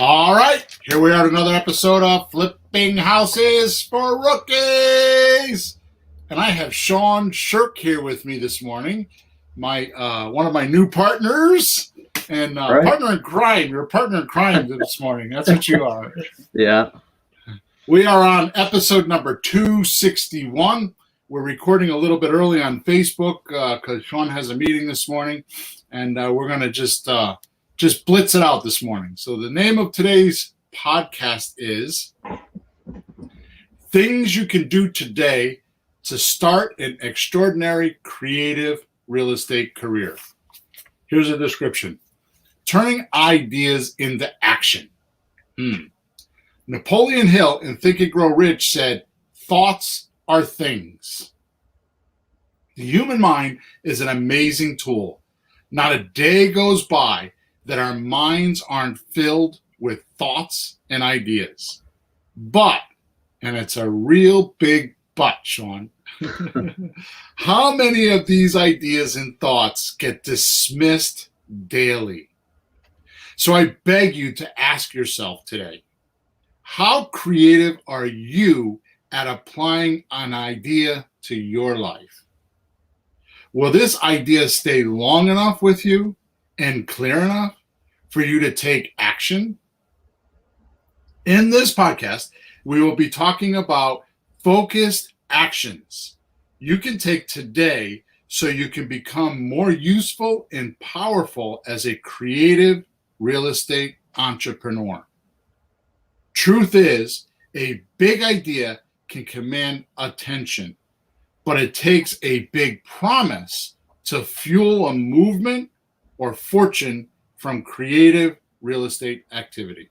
All right, here we are at another episode of Flipping Houses for Rookies. And I have Sean Shirk here with me this morning, my one of my new partners and Right. partner in crime. You're a partner in crime this morning. That's what you are. Yeah. We are on episode number 261. We're recording a little bit early on Facebook because Sean has a meeting this morning, and we're going to just blitz it out this morning. So the name of today's podcast is Things You Can Do Today to Start an Extraordinary Creative Real Estate Career. Here's a description. Turning ideas into action. Napoleon Hill in Think and Grow Rich said, thoughts are things. The human mind is an amazing tool. Not a day goes by that our minds aren't filled with thoughts and ideas. But, and it's a real big but, Sean, how many of these ideas and thoughts get dismissed daily? So I beg you to ask yourself today, how creative are you at applying an idea to your life? Will this idea stay long enough with you and clear enough for you to take action? In this podcast, we will be talking about focused actions you can take today so you can become more useful and powerful as a creative real estate entrepreneur. Truth is, a big idea can command attention, but it takes a big promise to fuel a movement or fortune from creative real estate activity.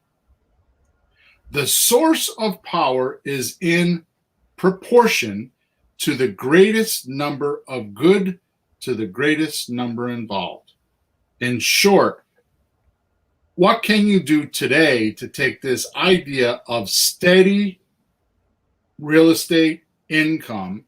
The source of power is in proportion to the greatest number of good to the greatest number involved. In short, what can you do today to take this idea of steady real estate income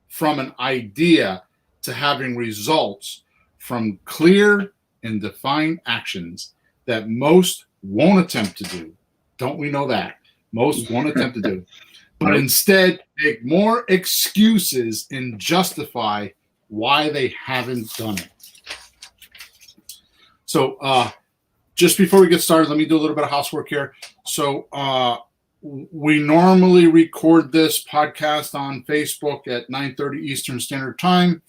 from an idea to having results from clear and defined actions that most won't attempt to do? Don't we know that? Most won't attempt to do, but instead make more excuses and justify why they haven't done it. So just before we get started, let me do a little bit of housework here. So we normally record this podcast on Facebook at 9:30 Eastern Standard Time,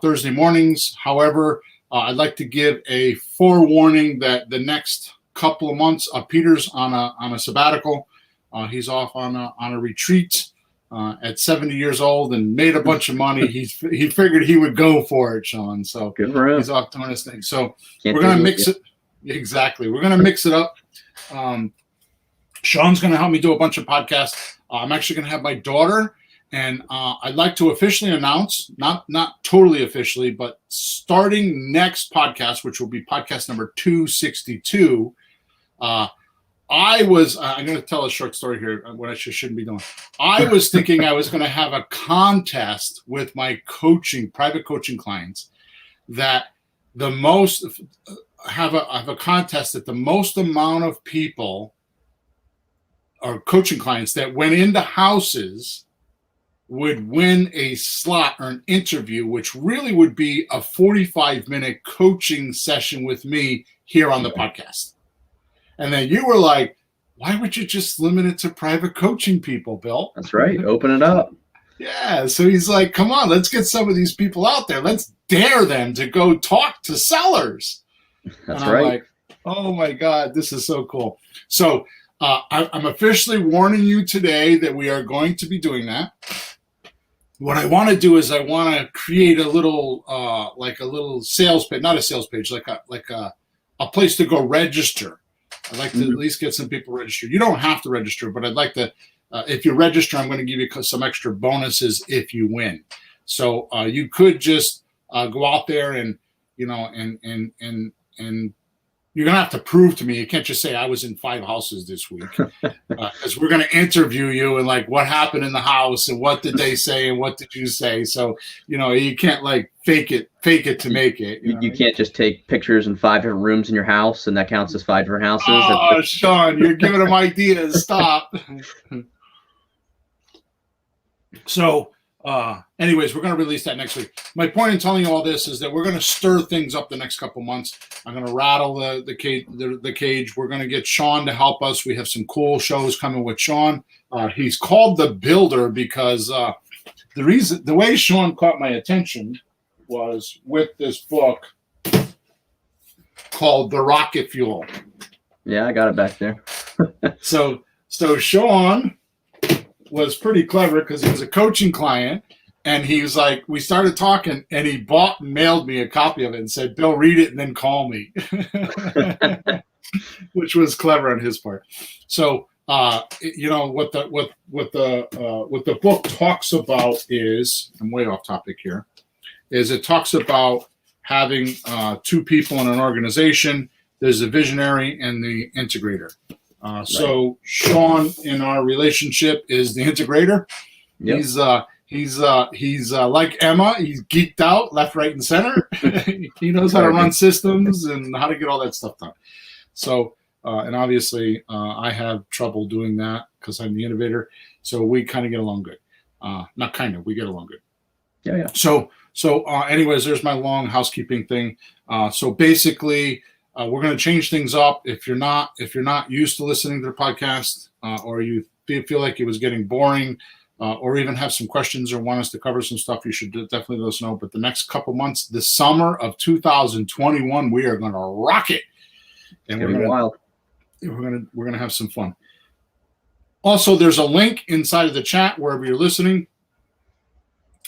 Thursday mornings. However, I'd like to give a forewarning that the next couple of months, Peter's on a sabbatical. He's off on a retreat at 70 years old and made a bunch of money. He figured he would go for it, Sean. So good for him. He's off doing his thing. So we're going to mix it. Exactly. We're going to mix it up. Sean's going to help me do a bunch of podcasts. I'm actually going to have my daughter, and I'd like to officially announce, not totally officially, but starting next podcast, which will be podcast number 262, I'm going to tell a short story here, what I shouldn't be doing. I was thinking I was going to have a contest with my private coaching clients that the most have a contest that the most amount of people or coaching clients that went into houses would win a slot or an interview, which really would be a 45-minute coaching session with me here on the podcast. And then you were like, why would you just limit it to private coaching people, Bill? That's right. Open it up. Yeah. So he's like, come on, let's get some of these people out there. Let's dare them to go talk to sellers. That's and I'm right. like, oh my God, this is so cool. So I'm officially warning you today that we are going to be doing that. What I want to do is I want to create a little, like a little sales page, not a sales page, like a place to go register. I'd like to at least get some people registered. You don't have to register, but I'd like to, if you register, I'm going to give you some extra bonuses if you win. So you could just go out there and, and you're going to have to prove to me. You can't just say I was in 5 houses this week, because we're going to interview you and like what happened in the house and what did they say and what did you say. So, you can't like fake it to make it. You can't just take pictures in 5 different rooms in your house and that counts as 5 different houses. Oh, Sean, you're giving them ideas. Stop. So, anyways, we're going to release that next week. My point in telling you all this is that we're going to stir things up the next couple months. I'm going to rattle the cage. We're going to get Sean to help us. We have some cool shows coming with Sean. He's called the Builder because the way Sean caught my attention was with this book called The Rocket Fuel. Yeah, I got it back there. So Sean was pretty clever because he was a coaching client, and he was like, we started talking, and he bought and mailed me a copy of it and said, Bill, read it and then call me, which was clever on his part. So, what the book talks about is, I'm way off topic here, is it talks about having 2 people in an organization. There's a visionary and the integrator. So Sean in our relationship is the integrator. Yep. He's like Emma. He's geeked out left, right, and center. He knows how to run systems and how to get all that stuff done. So, and obviously I have trouble doing that because I'm the innovator. So we kind of get along good. Not kind of, we get along good. Yeah. So anyways, there's my long housekeeping thing. So basically, we're going to change things up. If you're not used to listening to the podcast, or you feel like it was getting boring, or even have some questions or want us to cover some stuff, you should definitely let us know. But the next couple months, the summer of 2021, we are going to rock it, and we're going to have some fun. Also, there's a link inside of the chat wherever you're listening.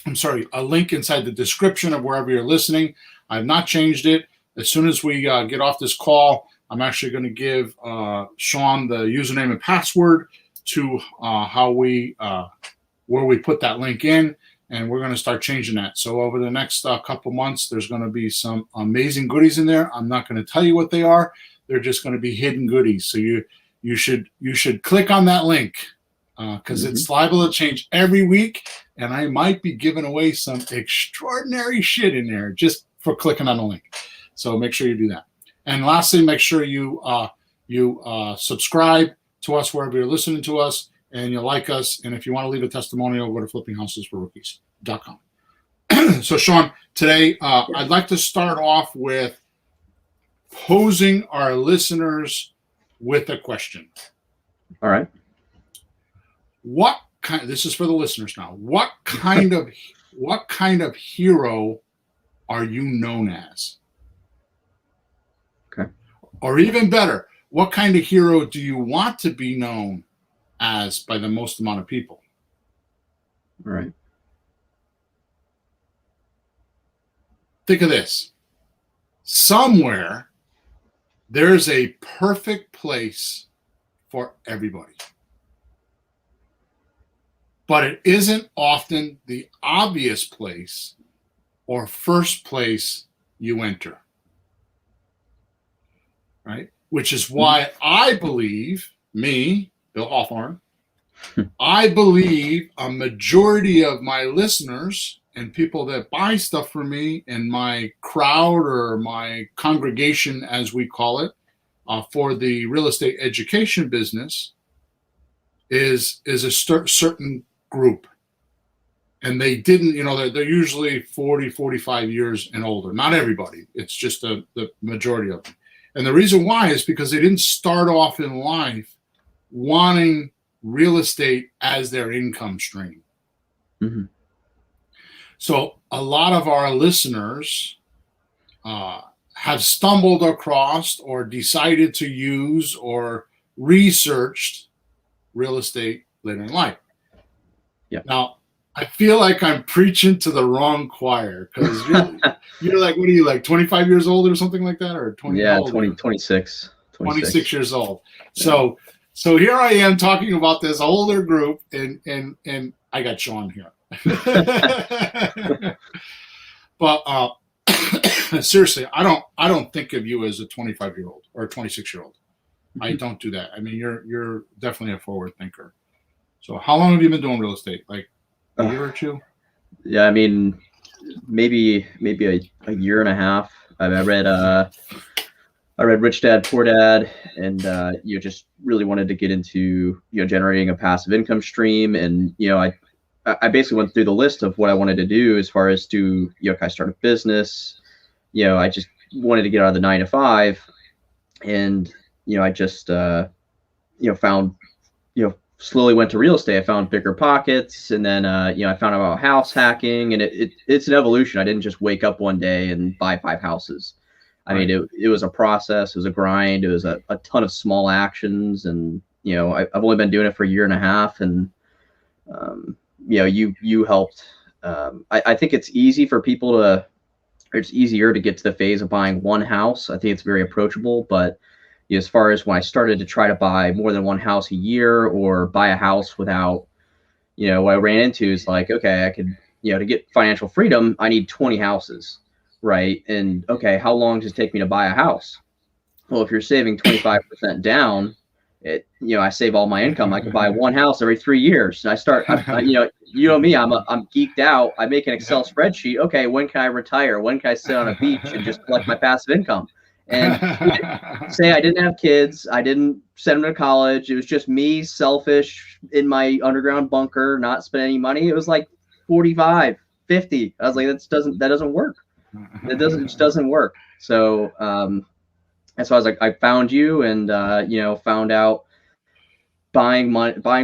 I'm sorry, a link inside the description of wherever you're listening. I've not changed it. As soon as we get off this call, I'm actually going to give Sean the username and password to where we put that link in, and we're going to start changing that. So over the next couple months, there's going to be some amazing goodies in there. I'm not going to tell you what they are. They're just going to be hidden goodies. So you should click on that link because it's liable to change every week, and I might be giving away some extraordinary shit in there just for clicking on the link. So make sure you do that. And lastly, make sure you subscribe to us wherever you're listening to us, and you like us. And if you want to leave a testimonial, go to flippinghousesforrookies.com. So Sean, today I'd like to start off with posing our listeners with a question. All right. This is for the listeners now. What kind of hero are you known as? Okay. Or even better, what kind of hero do you want to be known as by the most amount of people? All right. Think of this. Somewhere there's a perfect place for everybody. But it isn't often the obvious place or first place you enter. Right? Which is why I believe, me, Bill Hawthorne, I believe a majority of my listeners and people that buy stuff from me and my crowd or my congregation, as we call it, for the real estate education business is a certain group. And they didn't, they're usually 40, 45 years and older. Not everybody. It's just the majority of them. And the reason why is because they didn't start off in life wanting real estate as their income stream. Mm-hmm. So a lot of our listeners have stumbled across or decided to use or researched real estate later in life. Yeah. Now, I feel like I'm preaching to the wrong choir because you're like, what are you, like 25 years old or something like that? Or 20? Yeah, 26 years old. Yeah. So here I am talking about this older group, and I got Sean here. But seriously, I don't think of you as a 25-year-old. or a 26-year-old. I don't do that. I mean, you're definitely a forward thinker. So how long have you been doing real estate? Like a year or two? Yeah, I mean, maybe a year and a half. I read Rich Dad Poor Dad, and just really wanted to get into generating a passive income stream, and I basically went through the list of what I wanted to do as far as to kind of start a business. I just wanted to get out of the 9 to 5, and I just found slowly went to real estate. I found Bigger Pockets, and then I found out about house hacking, and it's an evolution. I didn't just wake up one day and buy 5 houses. I mean, it was a process. It was a grind. It was a ton of small actions, and I've only been doing it for a year and a half, and you helped. I think it's easy for people to. It's easier to get to the phase of buying one house. I think it's very approachable, but as far as when I started to try to buy more than one house a year or buy a house without, what I ran into is like, okay, I could, to get financial freedom, I need 20 houses. Right. And okay, how long does it take me to buy a house? Well, if you're saving 25% down, I save all my income. I could buy one house every 3 years. And I start, me, I'm geeked out. I make an Excel spreadsheet. Okay, when can I retire? When can I sit on a beach and just collect my passive income? And say I didn't have kids, I didn't send them to college. It was just me, selfish, in my underground bunker, not spending any money. It was like 45, 50. I was like, that doesn't work. It just doesn't work. So and so I was like, I found you, and found out buying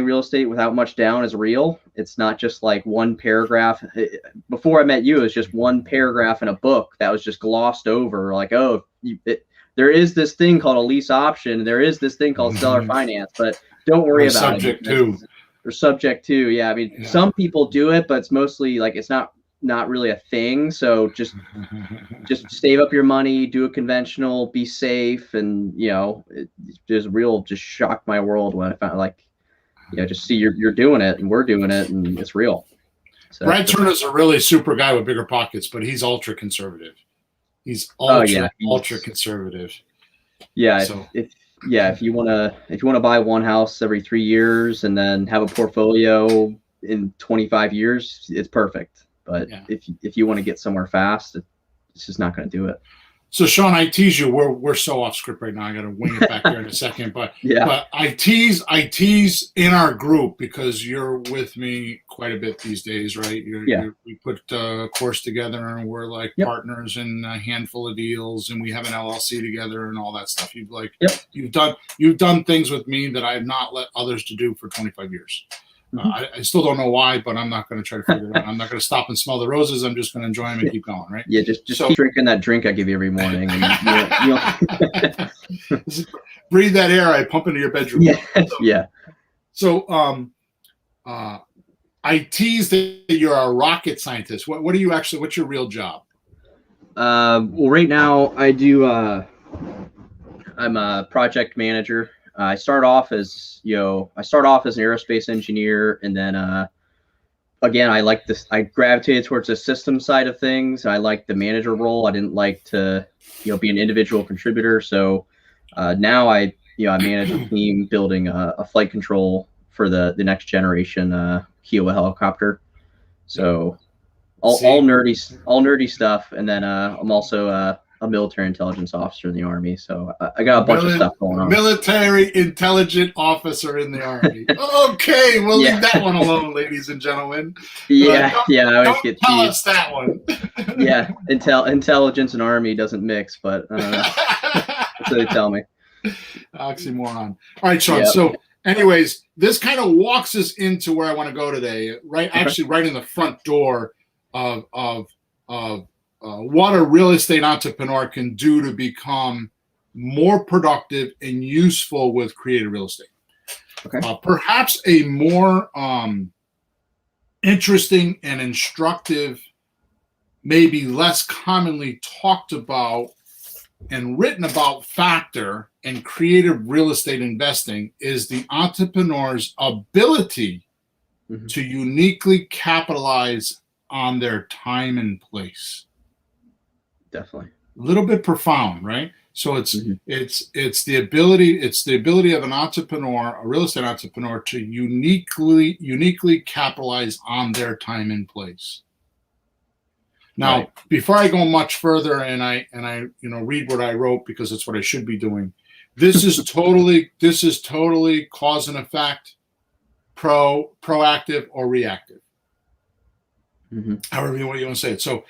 real estate without much down is real. It's not just like one paragraph. Before I met you, it was just one paragraph in a book that was just glossed over. Like, there is this thing called a lease option. There is this thing called seller finance, but don't worry about it. They're subject to. Yeah, I mean, some people do it, but it's mostly like it's not really a thing. So just save up your money, do a conventional, be safe. And, it just shocked my world when I found just see you're doing it and we're doing it and it's real. So, Brad Turner's a really super guy with Bigger Pockets, but he's ultra conservative. He's ultra conservative. Yeah. So, if you want to buy one house every 3 years and then have a portfolio in 25 years, it's perfect. But if you want to get somewhere fast, it's just not going to do it. So Sean, I tease you. We're so off script right now. I got to wing it back here in a second. But but I tease in our group because you're with me quite a bit these days, right? We put a course together and we're like partners in a handful of deals, and we have an LLC together and all that stuff. You've done things with me that I have not let others to do for 25 years. I still don't know why, but I'm not going to try to figure it out. I'm not going to stop and smell the roses. I'm just going to enjoy them and keep going, right? Yeah, just keep drinking that drink I give you every morning. And breathe that air I pump into your bedroom. So I tease that you're a rocket scientist. What are you actually? What's your real job? Well, right now I do. I'm a project manager. I start off as an aerospace engineer, and then again, I like this. I gravitated towards the system side of things. I like the manager role. I didn't like to be an individual contributor. So now I manage a team building a flight control for the next generation Kiowa helicopter. So all nerdy stuff, and then I'm also a military intelligence officer in the Army. So I got a bunch of stuff going on. Military intelligence officer in the Army. Okay, we'll leave that one alone, ladies and gentlemen. I always get tell teased. us that one. Intelligence and Army doesn't mix, but that's what they tell me. Oxymoron. All right, Sean. So anyways, this kind of walks us into where I want to go today, right? Actually, right in the front door of what a real estate entrepreneur can do to become more productive and useful with creative real estate. Okay. Perhaps a more interesting and instructive, maybe less commonly talked about and written about factor in creative real estate investing is the entrepreneur's ability to uniquely capitalize on their time and place. Definitely. A little bit profound, right? So Mhm. it's the ability of an entrepreneur, a real estate entrepreneur, to uniquely capitalize on their time and place. Right. Now, before I go much further and I read what I wrote, because it's what I should be doing, this is totally cause and effect, proactive or reactive, Hmm. however you want to say it. So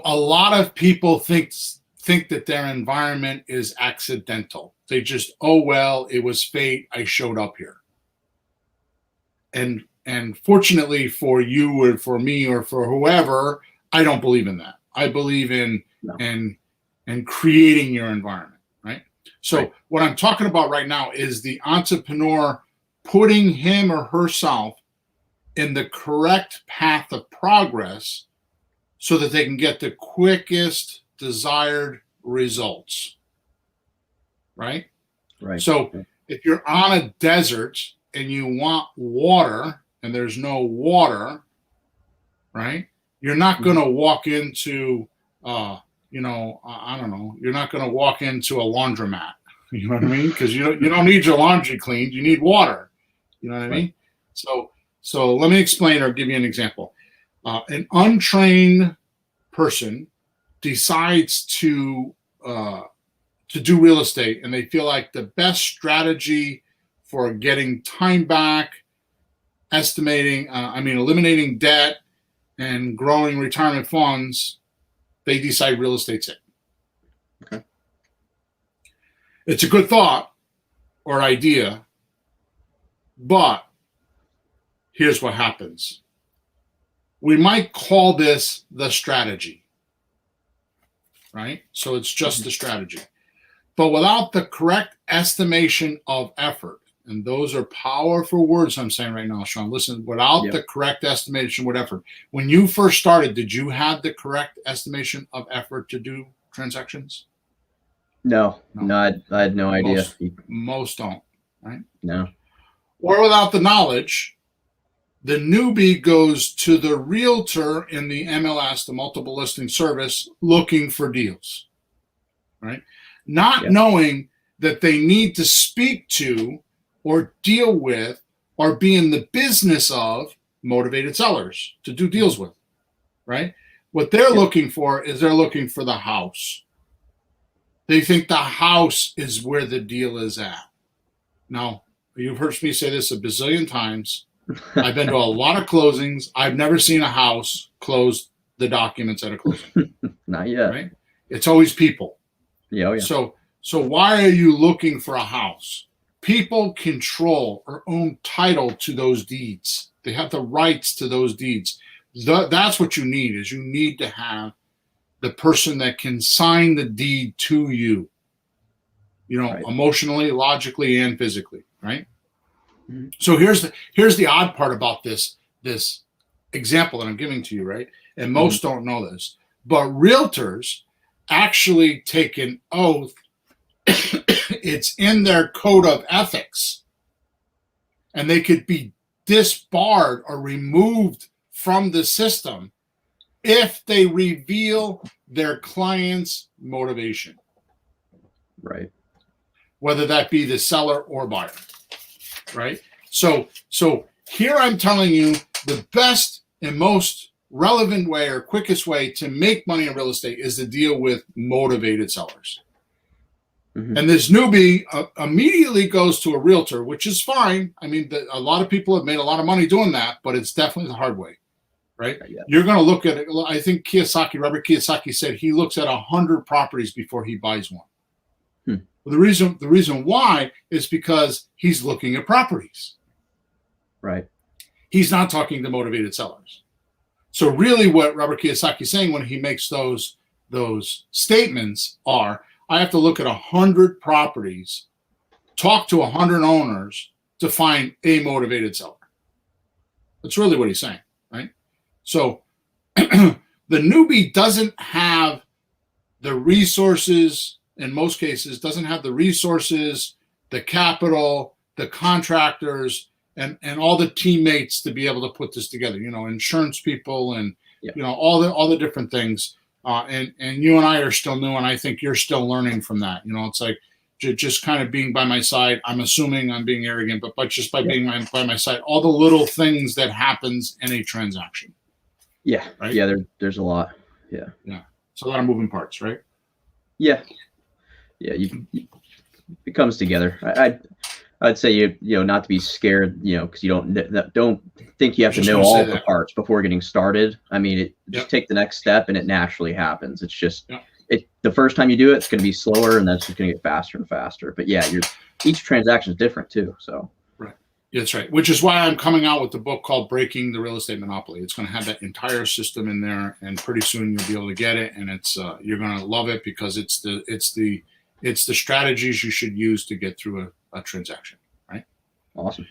a lot of people think that their environment is accidental. They just, oh well, it was fate, I showed up here. And fortunately for you or for me or for whoever, I don't believe in that. I believe in No. and creating your environment, right? So Right. what I'm talking about right now is the entrepreneur putting him or herself in the correct path of progress so that they can get the quickest desired results, right? Right. So if you're on a desert and you want water and there's no water, right? You're not going to walk into, I don't know, you're not going to walk into a laundromat. You know what I mean? Because you don't need your laundry cleaned. You need water. You know what I Right. mean? So let me explain or give you an example. An untrained person decides to do real estate, and they feel like the best strategy for getting time back, eliminating debt and growing retirement funds, they decide real estate's it. Okay. It's a good thought or idea, but here's what happens. We might call this the strategy, right? So it's just the strategy. But without the correct estimation of effort, and those are powerful words I'm saying right now, Sean. Listen, without Yep. the correct estimation of effort. When you first started, did you have the correct estimation of effort to do transactions? No. No. No. I had no idea. Most don't, right? No. Or without the knowledge, the newbie goes to the realtor in the MLS, the multiple listing service, looking for deals, right? Not Yep. knowing that they need to speak to or deal with or be in the business of motivated sellers to do deals with, right? What they're Yep. looking for is they're looking for the house. They think the house is where the deal is at. Now, you've heard me say this a bazillion times. I've been to a lot of closings. I've never seen a house close the documents at a closing. Not yet. Right? It's always people. Yeah. Oh, yeah. So why are you looking for a house? People control or own title to those deeds. They have the rights to those deeds. That's what you need. Is you need to have the person that can sign the deed to you. Right. Emotionally, logically, and physically, right? Mm-hmm. So here's the odd part about this example that I'm giving to you, right? And most don't know this, but realtors actually take an oath. It's in their code of ethics, and they could be disbarred or removed from the system if they reveal their client's motivation, Right. whether that be the seller or buyer, right? So here I'm telling you the best and most relevant way or quickest way to make money in real estate is to deal with motivated sellers. Mm-hmm. And this newbie immediately goes to a realtor, which is fine. I mean, a lot of people have made a lot of money doing that, but it's definitely the hard way, right? Yeah. You're going to look at it. I think Robert Kiyosaki said he looks at 100 properties before he buys one. Well, the reason why is because he's looking at properties. Right. He's not talking to motivated sellers. So really what Robert Kiyosaki is saying when he makes those statements are, I have to look at 100 properties, talk to 100 owners to find a motivated seller. That's really what he's saying, right? So the newbie doesn't have the resources, in most cases, doesn't have the resources, the capital, the contractors, and all the teammates to be able to put this together. Insurance people and all the different things And you and I are still new, and I think you're still learning from that. It's like just kind of being by my side. I'm assuming I'm being arrogant, but just by being by my side, all the little things that happens in a transaction. Yeah. Right. Yeah. There's a lot. Yeah. Yeah. So a lot of moving parts, right? Yeah. Yeah. It comes together. I'd say not to be scared, because you don't think you have to know all the parts before getting started. I mean, just take the next step and it naturally happens. It's just the first time you do it, it's going to be slower, and that's just going to get faster and faster. But yeah, each transaction is different too. So right, that's right. Which is why I'm coming out with the book called "Breaking the Real Estate Monopoly." It's going to have that entire system in there, and pretty soon you'll be able to get it, and it's you're going to love it because it's the strategies you should use to get through a transaction, right? Awesome.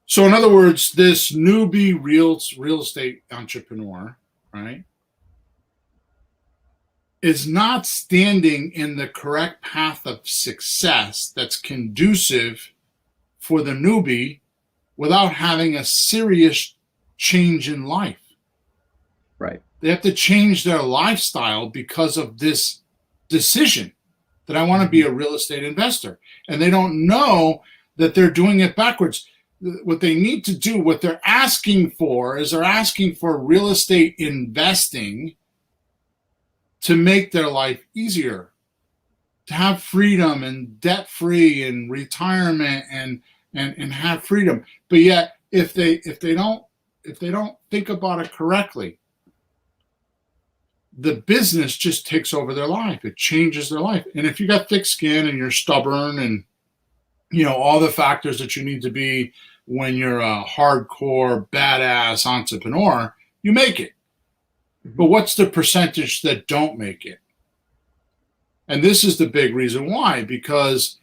So in other words, this newbie real estate entrepreneur, right, is not standing in the correct path of success that's conducive for the newbie without having a serious change in life. Right. They have to change their lifestyle because of this decision that I want to be a real estate investor. And they don't know that they're doing it backwards. What they need to do, what they're asking for, is they're asking for real estate investing to make their life easier, to have freedom and debt free and retirement and have freedom. But yet, if they don't think about it correctly, the business just takes over their life. It changes their life. And if you got thick skin and you're stubborn and all the factors that you need to be when you're a hardcore badass entrepreneur, you make it. But what's the percentage that don't make it? And this is the big reason why, because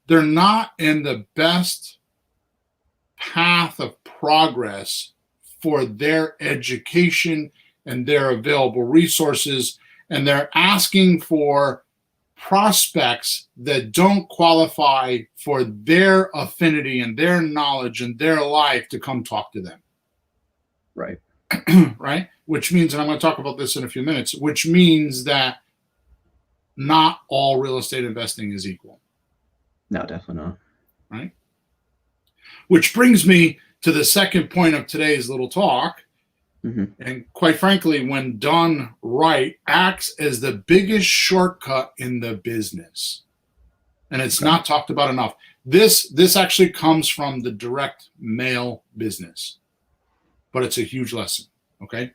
they're not in the best path of progress for their education and their available resources, and they're asking for prospects that don't qualify for their affinity and their knowledge and their life to come talk to them. Right. Right? Which means, and I'm going to talk about this in a few minutes, which means that not all real estate investing is equal. No, definitely not. Right? Which brings me to the second point of today's little talk. And quite frankly, when done right, acts as the biggest shortcut in the business. And it's not talked about enough. This actually comes from the direct mail business, but it's a huge lesson. Okay.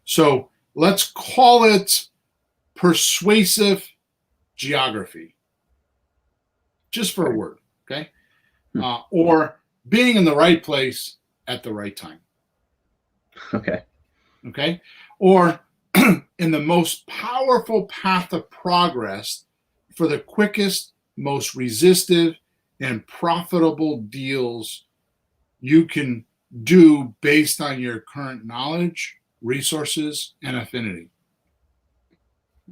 So let's call it persuasive geography, just for a word. Okay. Or being in the right place at the right time. Okay. Okay. Or in the most powerful path of progress for the quickest, most resistive, and profitable deals you can do based on your current knowledge, resources, and affinity.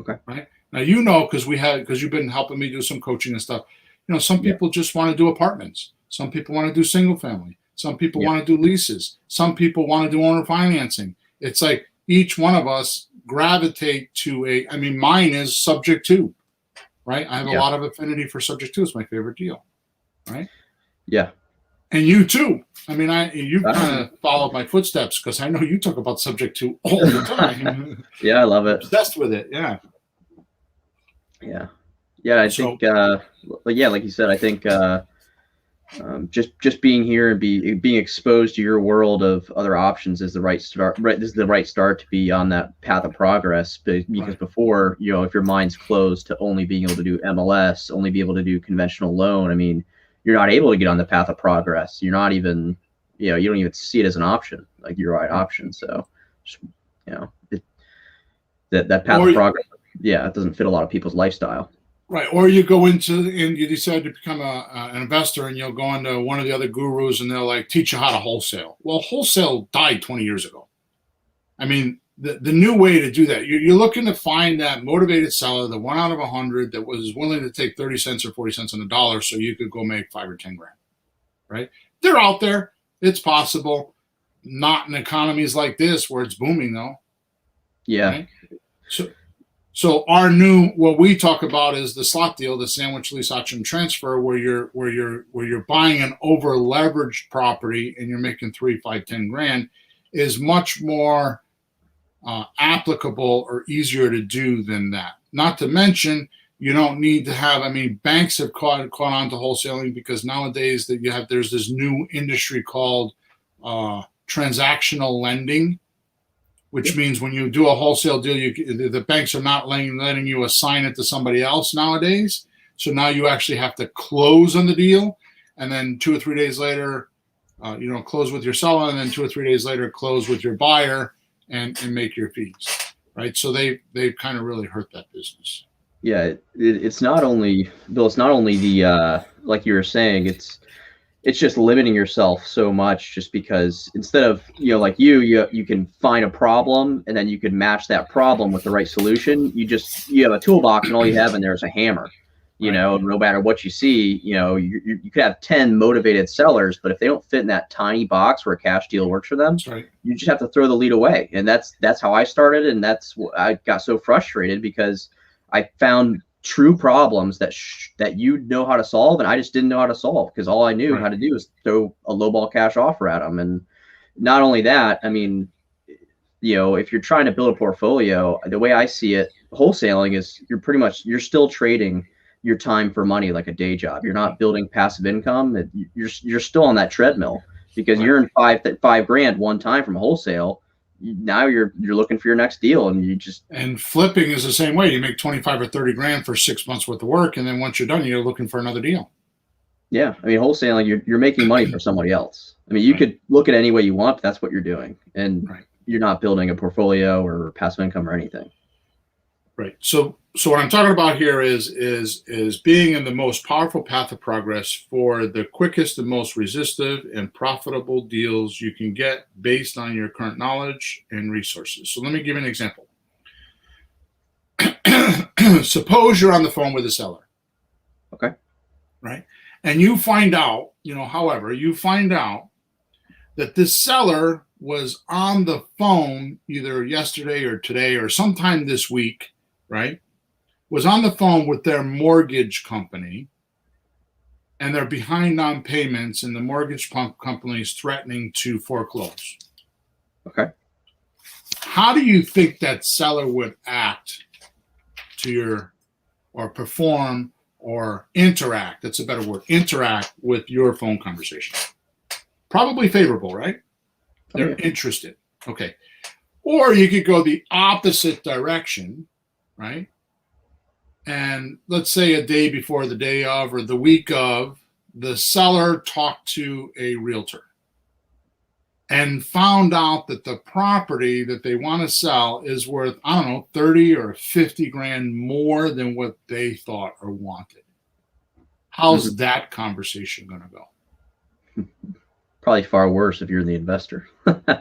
Okay. Right. Now, because you've been helping me do some coaching and stuff. Some people just want to do apartments. Some people want to do single family. Some people want to do leases. Some people want to do owner financing. It's like each one of us gravitate to mine is subject to, right? I have a lot of affinity for subject to. It's my favorite deal, right? Yeah. And you too. You've kind of followed my footsteps because I know you talk about subject to all the time. Yeah, I love it. Obsessed with it. Yeah. Yeah. Yeah. I think, like you said, I think, just being here and being exposed to your world of other options is the right start. Right, this is the right start to be on that path of progress. Because before, if your mind's closed to only being able to do MLS, only be able to do conventional loan, you're not able to get on the path of progress. You're not even, you don't even see it as an option, like your right option. So, just, that path of progress, it doesn't fit a lot of people's lifestyle. Right. Or you go into and you decide to become an investor, and you'll go into one of the other gurus and they'll teach you how to wholesale. Well, wholesale died 20 years ago. The new way to do that, you're looking to find that motivated seller, the 1 out of 100 that was willing to take 30 cents or 40 cents on the dollar so you could go make 5 or 10 grand. Right. They're out there. It's possible. Not in economies like this where it's booming though. Yeah. right? So so our new, what we talk about is the slot deal, the sandwich lease option transfer, where you're buying an over leveraged property and you're making 3, 5, 10 grand, is much more applicable or easier to do than that. Not to mention, you don't need to have. I mean, banks have caught on to wholesaling because nowadays that there's this new industry called transactional lending, which means when you do a wholesale deal, the banks are not letting you assign it to somebody else nowadays. So now you actually have to close on the deal, and then 2 or 3 days later, close with your seller, and then 2 or 3 days later, close with your buyer, and make your fees, right? So they've kind of really hurt that business. Yeah, it's not only Bill. It's not only the like you were saying. It's just limiting yourself so much, just because instead of like you can find a problem and then you can match that problem with the right solution. You have a toolbox and all you have in there is a hammer. Right. No matter what you see, you could have 10 motivated sellers, but if they don't fit in that tiny box where a cash deal works for them, That's right. you just have to throw the lead away. And that's how I started, and that's what I got so frustrated, because I found true problems that you know how to solve, and I just didn't know how to solve, because all I knew how to do is throw a lowball cash offer at them. And not only that, I mean, if you're trying to build a portfolio, the way I see it, wholesaling is you're still trading your time for money like a day job. You're not building passive income. You're still on that treadmill, because you earn $5,000 one time from wholesale. Now you're looking for your next deal, and flipping is the same way. You make 25 or 30 grand for 6 months worth of work, and then once you're done, you're looking for another deal. Yeah, I mean, wholesaling, you're making money for somebody else. I mean, you could look at it any way you want, but that's what you're doing, and you're not building a portfolio or passive income or anything. Right. So what I'm talking about here is being in the most powerful path of progress for the quickest and most resistive and profitable deals you can get based on your current knowledge and resources. So let me give you an example. Suppose you're on the phone with a seller. Okay. Right. And you find out, you find out that this seller was on the phone either yesterday or today or sometime this week, right? Was on the phone with their mortgage company, and they're behind on payments, and the mortgage company is threatening to foreclose. Okay. How do you think that seller would act or perform or interact? That's a better word. Interact with your phone conversation. Probably favorable, right? They're interested. Okay. Or you could go the opposite direction, right? And let's say a day before, the day of, or the week of, the seller talked to a realtor and found out that the property that they want to sell is worth, 30 or 50 grand more than what they thought or wanted. How's that conversation going to go? Probably far worse if you're the investor.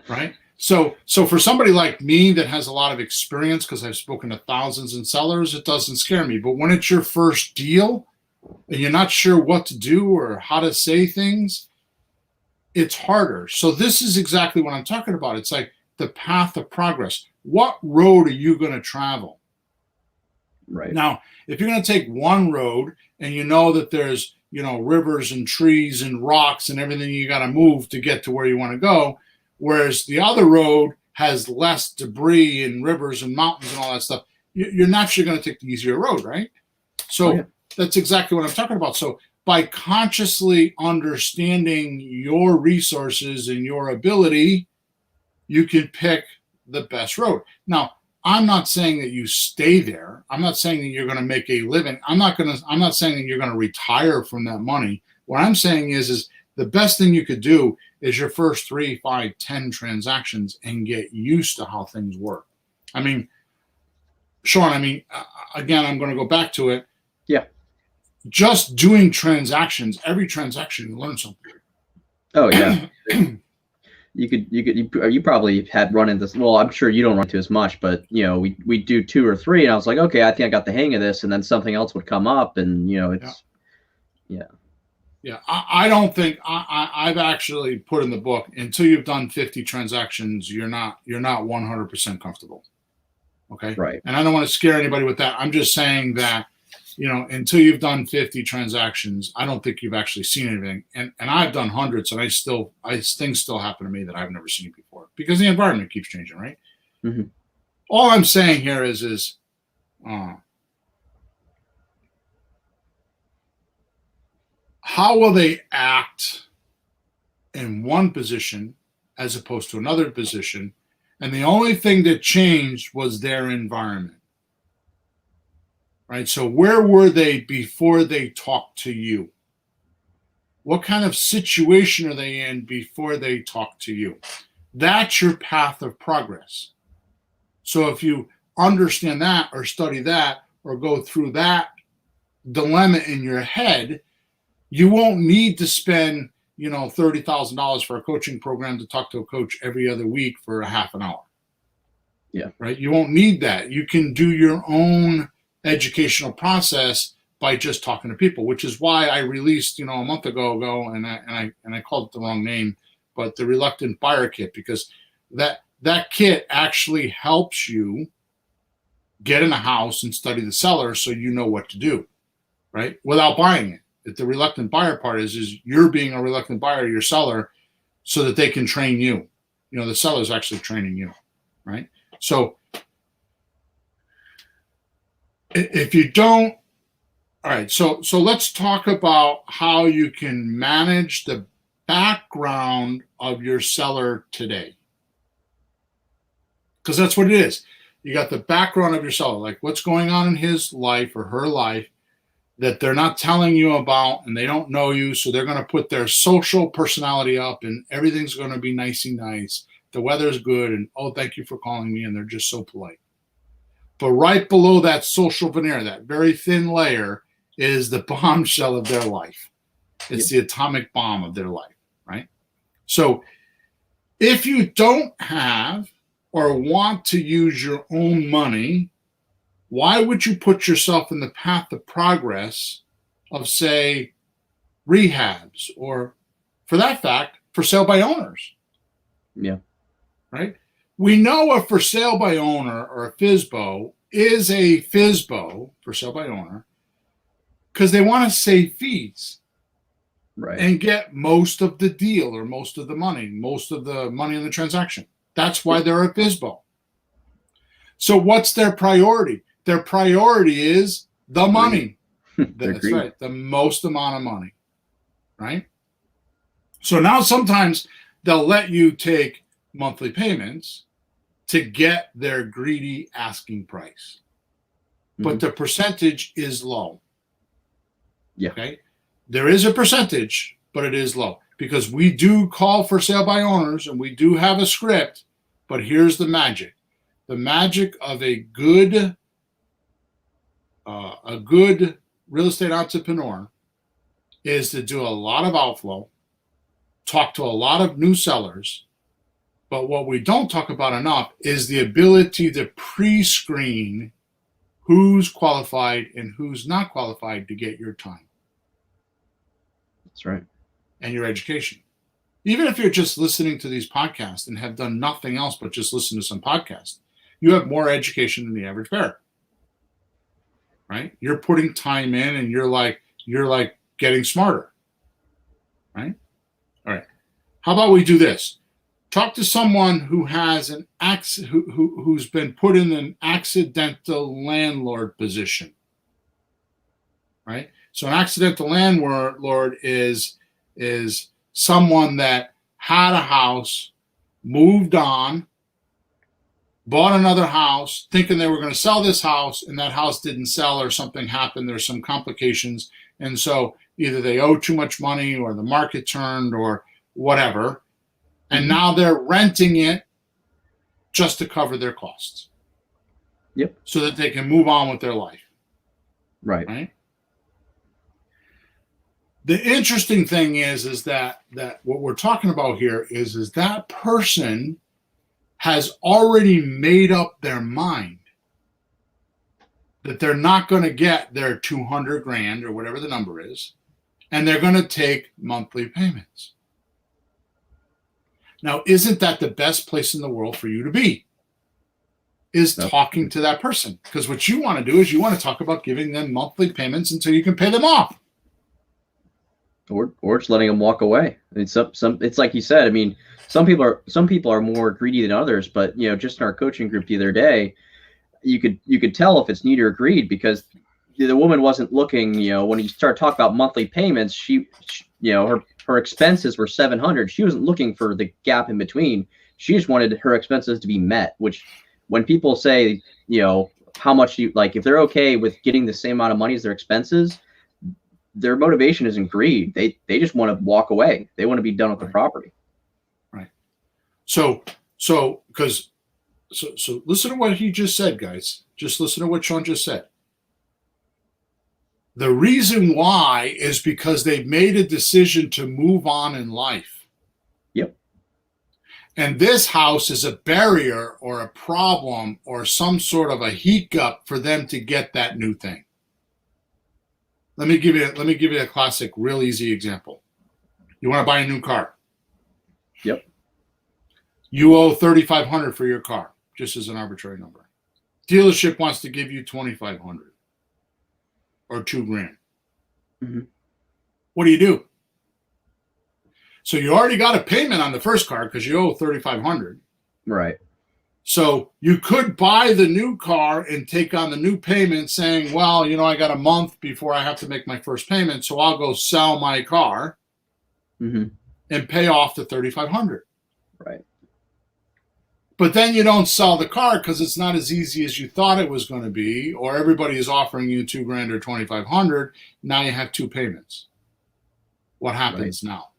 Right? So for somebody like me that has a lot of experience, because I've spoken to thousands of sellers, it doesn't scare me. But when it's your first deal and you're not sure what to do or how to say things, it's harder. So this is exactly what I'm talking about. It's like the path of progress. What road are you going to travel? Right. Now, if you're going to take one road and you know that there's, rivers and trees and rocks and everything you got to move to get to where you want to go, whereas the other road has less debris and rivers and mountains and all that stuff, you're naturally going to take the easier road, right? So that's exactly what I'm talking about. So by consciously understanding your resources and your ability, you can pick the best road. Now, I'm not saying that you stay there. I'm not saying that you're going to make a living. I'm not saying that you're going to retire from that money. What I'm saying is the best thing you could do is your first 3, 5, 10 transactions and get used to how things work. I mean, Sean, again, I'm going to go back to it. Yeah. Just doing transactions, every transaction, you learn something. Oh, yeah. You probably had run into this. Well, I'm sure you don't run into as much, but we do 2 or 3, and I was like, okay, I think I got the hang of this, and then something else would come up, and it's Yeah, I don't think I've actually put in the book, until you've done 50 transactions, you're not 100% comfortable. Okay. Right. And I don't want to scare anybody with that. I'm just saying that, until you've done 50 transactions, I don't think you've actually seen anything. And I've done hundreds, and things still happen to me that I've never seen before because the environment keeps changing, right? Mm-hmm. All I'm saying here is how will they act in one position as opposed to another position? And the only thing that changed was their environment, right? So where were they before they talked to you? What kind of situation are they in before they talk to you? That's your path of progress. So if you understand that or study that or go through that dilemma in your head, you won't need to spend, $30,000 for a coaching program to talk to a coach every other week for a half an hour. Yeah. Right. You won't need that. You can do your own educational process by just talking to people, which is why I released, a month ago, and I called it the wrong name, but the Reluctant Buyer Kit, because that kit actually helps you get in a house and study the seller so you know what to do, right? Without buying it. The reluctant buyer part is you're being a reluctant buyer, your seller, so that they can train you. The seller's actually training you, right? So if you don't, all right, so let's talk about how you can manage the background of your seller today. Because that's what it is. You got the background of your seller, like what's going on in his life or her life that they're not telling you about, and they don't know you, so they're going to put their social personality up, and everything's going to be nicey nice. The weather's good, and oh, thank you for calling me, and they're just so polite. But right below that social veneer, that very thin layer, is the bombshell of their life. It's the atomic bomb of their life, right? So if you don't have or want to use your own money, why would you put yourself in the path of progress of, say, rehabs or, for that fact, for sale by owners? Yeah. Right? We know a for sale by owner or a FSBO is a FSBO, for sale by owner, because they want to save fees. Right. And get most of the deal or most of the money in the transaction. That's why they're a FSBO. So what's their priority? Their priority is the money. That's right. The most amount of money, right? So now sometimes they'll let you take monthly payments to get their greedy asking price. But the percentage is low. Yeah. Okay. There is a percentage, but it is low because we do call for sale by owners and we do have a script, but here's the magic. The magic of a good real estate entrepreneur is to do a lot of outflow, talk to a lot of new sellers, but what we don't talk about enough is the ability to pre-screen who's qualified and who's not qualified to get your time. That's right. And your education. Even if you're just listening to these podcasts and have done nothing else but just listen to some podcasts, you have more education than the average bear. Right? You're putting time in and you're like getting smarter. Right? All right. How about we do this? Talk to someone who has who's been put in an accidental landlord position. Right? So an accidental landlord is someone that had a house, moved on, bought another house, thinking they were going to sell this house, and that house didn't sell or something happened. There's some complications. And so either they owe too much money or the market turned or whatever. And now they're renting it just to cover their costs. Yep. So that they can move on with their life. Right. The interesting thing is that what we're talking about here is that person has already made up their mind that they're not going to get their 200 grand or whatever the number is, and they're going to take monthly payments. Now, isn't that the best place in the world for you to be? is No. talking to that person. Because what you want to do is you want to talk about giving them monthly payments until you can pay them off. Or just letting them walk away. It's it's like you said. I mean, some people are more greedy than others. But just in our coaching group the other day, you could tell if it's need or greed, because the woman wasn't looking. When you start talking about monthly payments, she her expenses were 700. She wasn't looking for the gap in between. She just wanted her expenses to be met. Which, when people say how much you like, if they're okay with getting the same amount of money as their expenses, their motivation isn't greed. They just want to walk away. They want to be done with the property. Right. So listen to what he just said, guys. Just listen to what Sean just said. The reason why is because they've made a decision to move on in life. Yep. And this house is a barrier or a problem or some sort of a hiccup for them to get that new thing. Let me give you a classic, real easy example. You want to buy a new car. Yep. You owe $3,500 for your car, just as an arbitrary number. Dealership wants to give you $2,500 or $2,000. Mm-hmm. What do? So you already got a payment on the first car because you owe $3,500. Right. So you could buy the new car and take on the new payment, saying, well, I got a month before I have to make my first payment, so I'll go sell my car and pay off the $3,500. Right. But then you don't sell the car because it's not as easy as you thought it was going to be, or everybody is offering you $2,000 or $2,500. Now you have two payments. What happens now?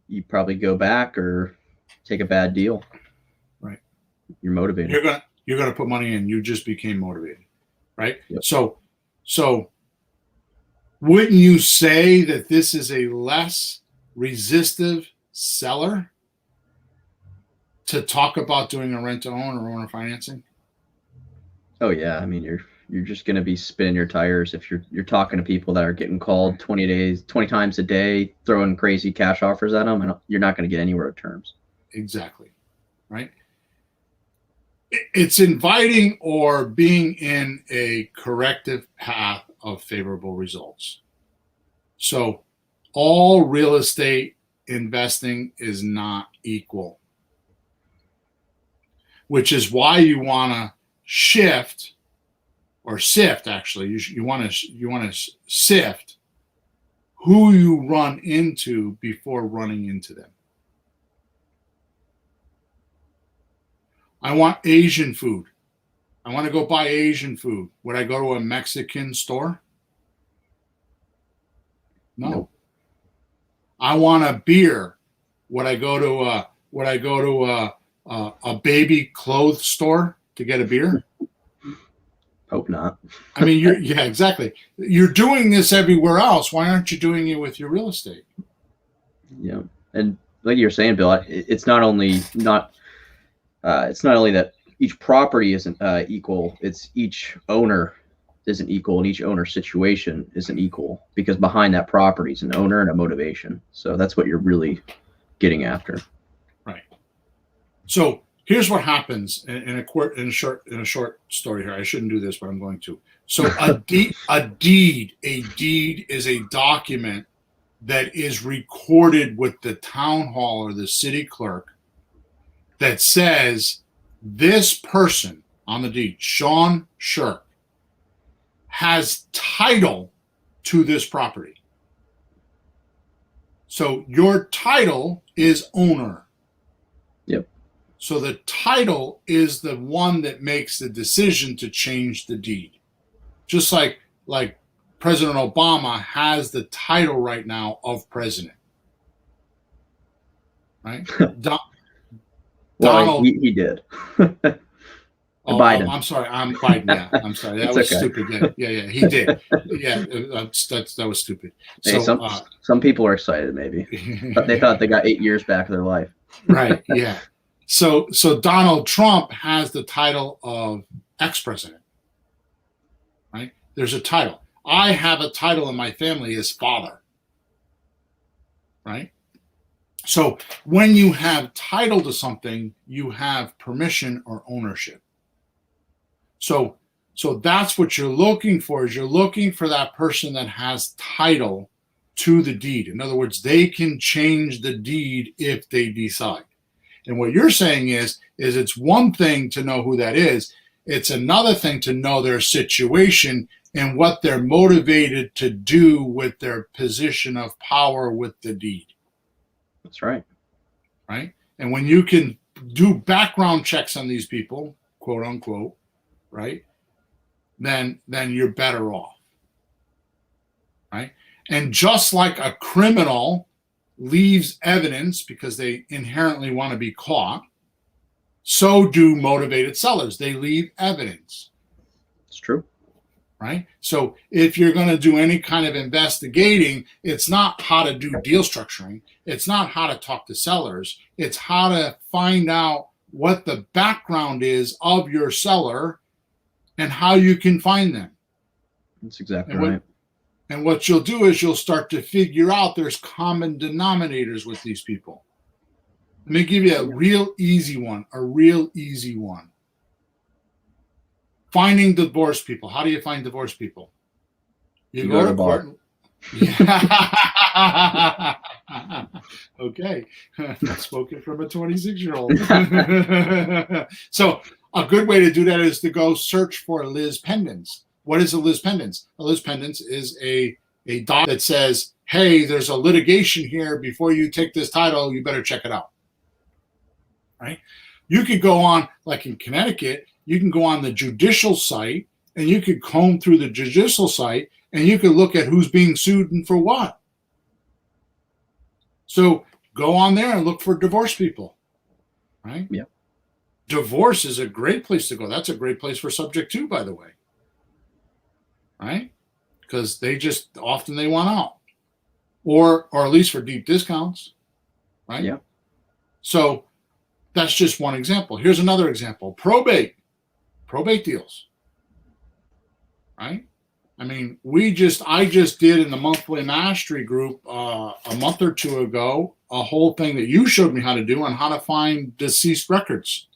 You probably go back or take a bad deal. Right. You're motivated. You're gonna put money in. You just became motivated, right? Yep. So wouldn't you say that this is a less resistive seller to talk about doing a rent to own or owner financing? Oh yeah, I mean you're just going to be spinning your tires if you're talking to people that are getting called 20 times a day, throwing crazy cash offers at them, and you're not going to get anywhere with terms. Exactly, right? It's inviting or being in a corrective path of favorable results. So all real estate investing is not equal, which is why you want to sift. Actually, you want to sift who you run into before running into them. I want Asian food. I want to go buy Asian food. Would I go to a Mexican store? No. Nope. I want a beer. Would I go to a baby clothes store to get a beer? Hope not. I mean, yeah, exactly. You're doing this everywhere else. Why aren't you doing it with your real estate? Yeah, and like you're saying, Bill, it's not only that each property isn't equal. It's each owner isn't equal, and each owner situation isn't equal, because behind that property is an owner and a motivation. So that's what you're really getting after. Right. So here's what happens in a short story here. I shouldn't do this, but I'm going to. So a deed is a document that is recorded with the town hall or the city clerk that says this person on the deed, Sean Shirk, has title to this property. So your title is owner. Yep. So the title is the one that makes the decision to change the deed. Just like President Obama has the title right now of president. Right? Well, he did. Biden. I'm sorry. I'm Biden. Yeah, I'm sorry. That was okay. Stupid. Yeah, he did. Yeah, that was stupid. Hey, so some people are excited, maybe, but they thought they got 8 years back of their life. Right. Yeah. So Donald Trump has the title of ex-president. Right. There's a title. I have a title in my family as father. Right. So when you have title to something, you have permission or ownership. So that's what you're looking for, is you're looking for that person that has title to the deed. In other words, they can change the deed if they decide. And what you're saying is it's one thing to know who that is. It's another thing to know their situation and what they're motivated to do with their position of power with the deed. That's right. Right? And when you can do background checks on these people, quote unquote, right, then you're better off. Right? And just like a criminal leaves evidence because they inherently want to be caught, so do motivated sellers. They leave evidence. It's true. Right? So if you're going to do any kind of investigating, it's not how to do deal structuring. It's not how to talk to sellers. It's how to find out what the background is of your seller and how you can find them. That's exactly right. And what you'll do is you'll start to figure out there's common denominators with these people. Let me give you a real easy one. Finding divorced people. How do you find divorced people? You go to court. Yeah. Okay. Spoken from a 26-year-old. So a good way to do that is to go search for lis pendens. What is a lis pendens? A lis pendens is a doc that says, hey, there's a litigation here. Before you take this title, you better check it out. Right? You could go on, like in Connecticut, you can go on the judicial site and you could comb through the judicial site and you could look at who's being sued and for what. So go on there and look for divorced people, right? Yeah. Divorce is a great place to go. That's a great place for subject to, by the way, right? Because they often want out, or at least for deep discounts, right? Yeah. So that's just one example. Here's another example: probate deals, right? I mean, I just did in the monthly mastery group a month or two ago a whole thing that you showed me how to do on how to find deceased records.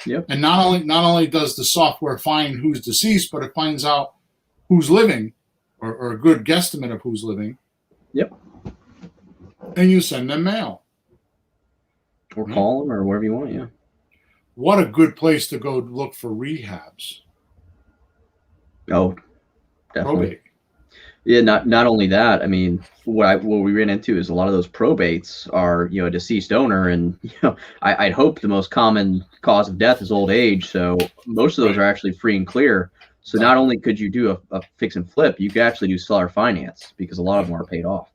Yep. And not only does the software find who's deceased, but it finds out who's living, or a good guesstimate of who's living. Yep. And you send them mail. Or call them or wherever you want, yeah. What a good place to go look for rehabs. Oh, definitely. Probate. Yeah, not only that. I mean, what we ran into is a lot of those probates are, a deceased owner, and I'd hope the most common cause of death is old age. So most of those are actually free and clear. So not only could you do a fix and flip, you could actually do seller finance because a lot of them are paid off,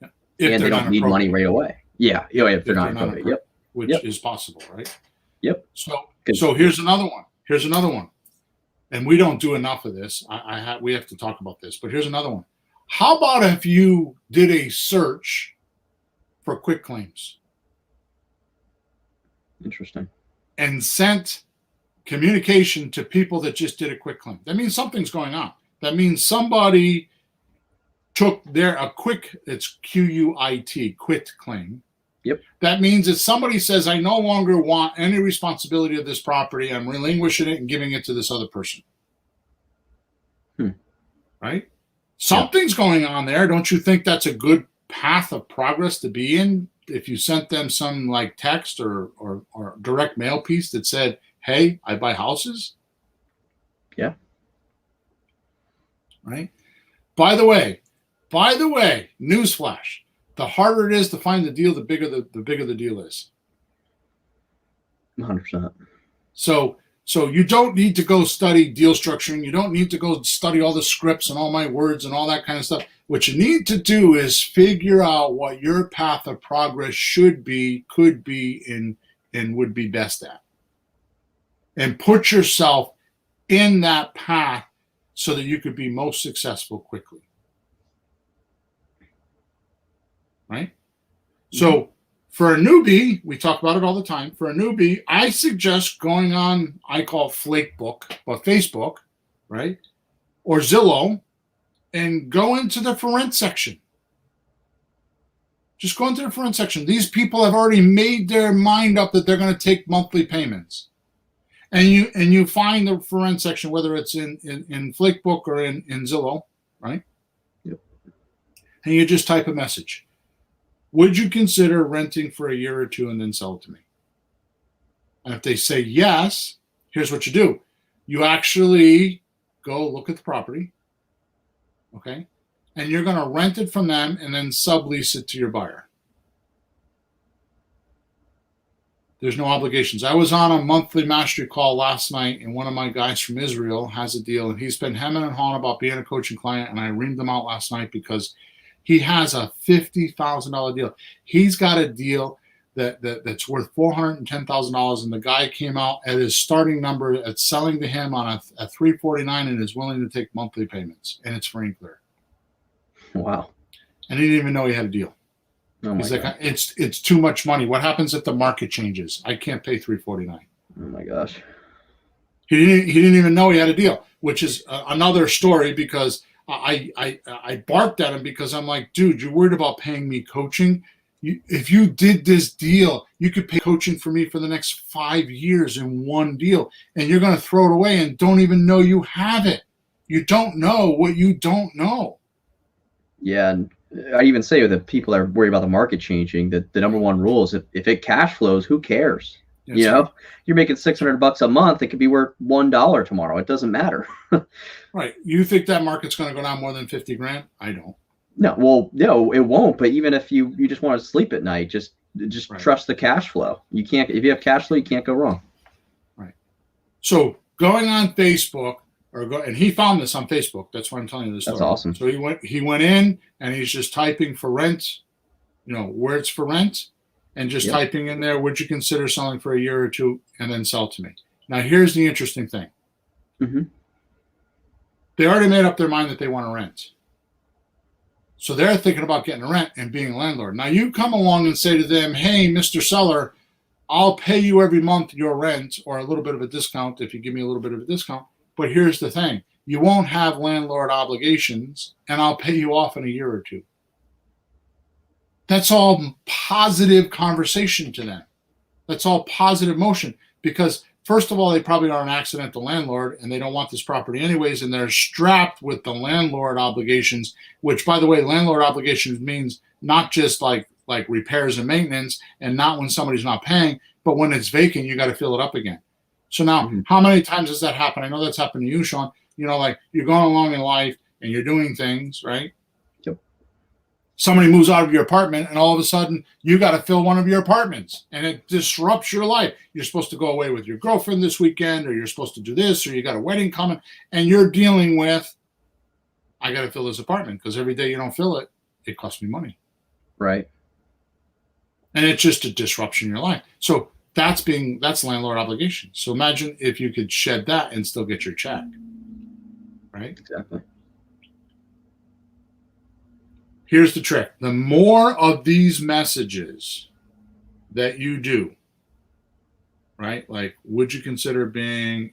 and they don't need money right away. Yeah, if they're not in probate. Yep. Which is possible, right? Yep. So here's another one. And we don't do enough of this. We have to talk about this, but here's another one. How about if you did a search for quit claims? Interesting. And sent communication to people that just did a quit claim. That means something's going on. That means somebody took it's QUIT, quit claim. Yep. That means that somebody says, I no longer want any responsibility of this property. I'm relinquishing it and giving it to this other person. Right? Something's going on there. Don't you think that's a good path of progress to be in? If you sent them some like text or direct mail piece that said, hey, I buy houses. Yeah. Right? By the way, newsflash. The harder it is to find the deal, the bigger the deal is. 100%. So you don't need to go study deal structuring. You don't need to go study all the scripts and all my words and all that kind of stuff. What you need to do is figure out what your path of progress should be, could be, and would be best at. And put yourself in that path so that you could be most successful quickly. Right? So for a newbie, we talk about it all the time. For a newbie, I suggest going on, I call Flakebook, but Facebook, right? Or Zillow, and go into the for rent section. Just go into the for rent section. These people have already made their mind up that they're going to take monthly payments. And you find the for rent section, whether it's in Flakebook or in Zillow, right? Yep. And you just type a message. Would you consider renting for a year or two and then sell it to me? And if they say yes, here's what you do. You actually go look at the property, okay? And you're going to rent it from them and then sublease it to your buyer. There's no obligations. I was on a monthly mastery call last night, and one of my guys from Israel has a deal, and he's been hemming and hawing about being a coaching client, and I reamed him out last night because he has a $50,000 deal. He's got a deal that's worth $410,000, and the guy came out at his starting number at selling to him on a $349 and is willing to take monthly payments, and it's free and clear. Wow. And he didn't even know he had a deal. Oh He's my like, God. it's too much money. What happens if the market changes? I can't pay $349. Oh my gosh. He didn't even know he had a deal, which is another story because I barked at him because I'm like, dude, you're worried about paying me coaching. If you did this deal, you could pay coaching for me for the next 5 years in one deal, and you're going to throw it away and don't even know you have it. You don't know what you don't know. Yeah, and I even say that people are worried about the market changing, that the number one rule is if it cash flows, who cares? Yes, You know, right. you're making $600 a month. It could be worth $1 tomorrow. It doesn't matter. Right. You think that market's going to go down more than 50 grand? I don't. No, well, no, it won't. But even if you just want to sleep at night, just Right. trust the cash flow. You can't, if you have cash flow, you can't go wrong. Right. So going on Facebook, and he found this on Facebook. That's why I'm telling you this story. That's awesome. So he went in and he's just typing for rent, words for rent, and just Yep. typing in there, would you consider selling for a year or two and then sell to me? Now, here's the interesting thing. Mm-hmm. They already made up their mind that they want to rent. So they're thinking about getting a rent and being a landlord. Now, you come along and say to them, hey, Mr. Seller, I'll pay you every month your rent or a little bit of a discount if you give me a little bit of a discount. But here's the thing. You won't have landlord obligations, and I'll pay you off in a year or two. That's all positive conversation to them. That's all positive motion because, first of all, they probably are an accidental landlord and they don't want this property anyways, and they're strapped with the landlord obligations, which, by the way, landlord obligations means not just like repairs and maintenance and not when somebody's not paying, but when it's vacant, you got to fill it up again. So now, how many times does that happen? I know that's happened to you, Sean. Like you're going along in life and you're doing things, right? Yep. Somebody moves out of your apartment and all of a sudden you got to fill one of your apartments and it disrupts your life. You're supposed to go away with your girlfriend this weekend, or you're supposed to do this, or you got a wedding coming, and you're dealing with, I got to fill this apartment because every day you don't fill it, it costs me money. Right. And it's just a disruption in your life. So that's landlord obligation. So imagine if you could shed that and still get your check, right? Exactly. Here's the trick. The more of these messages that you do, right? Like, would you consider renting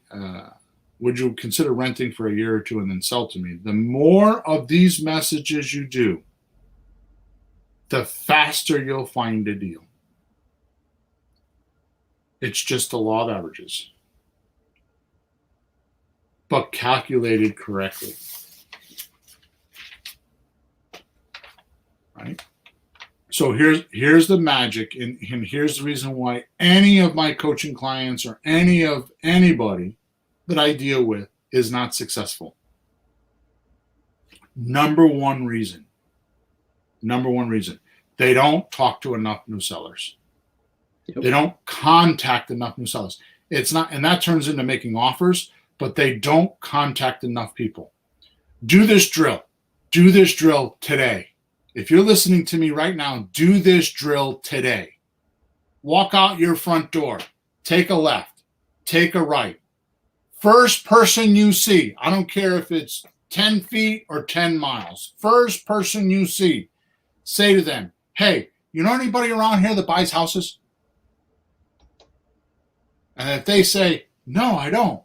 for a year or two and then sell to me? The more of these messages you do, the faster you'll find a deal. It's just a law of averages, but calculated correctly. Right? So here's the magic, and here's the reason why any of my coaching clients or anybody that I deal with is not successful. Number one reason. They don't talk to enough new sellers. Yep. They don't contact enough new sellers. It's not, and that turns into making offers, but they don't contact enough people. Do this drill. Do this drill today. If you're listening to me right now, do this drill today. Walk out your front door. Take a left. Take a right. First person you see, I don't care if it's 10 feet or 10 miles. First person you see, say to them, hey, you know anybody around here that buys houses? And if they say, no, I don't,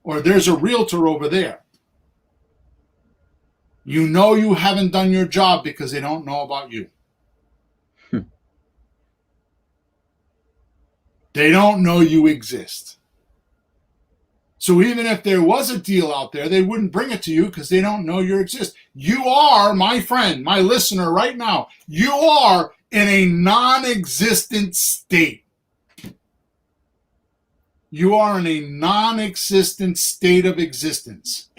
or there's a realtor over there, you know you haven't done your job because they don't know about you. They don't know you exist. So even if there was a deal out there, they wouldn't bring it to you because they don't know you exist. You are, my friend, my listener right now, you are in a non-existent state. You are in a non-existent state of existence.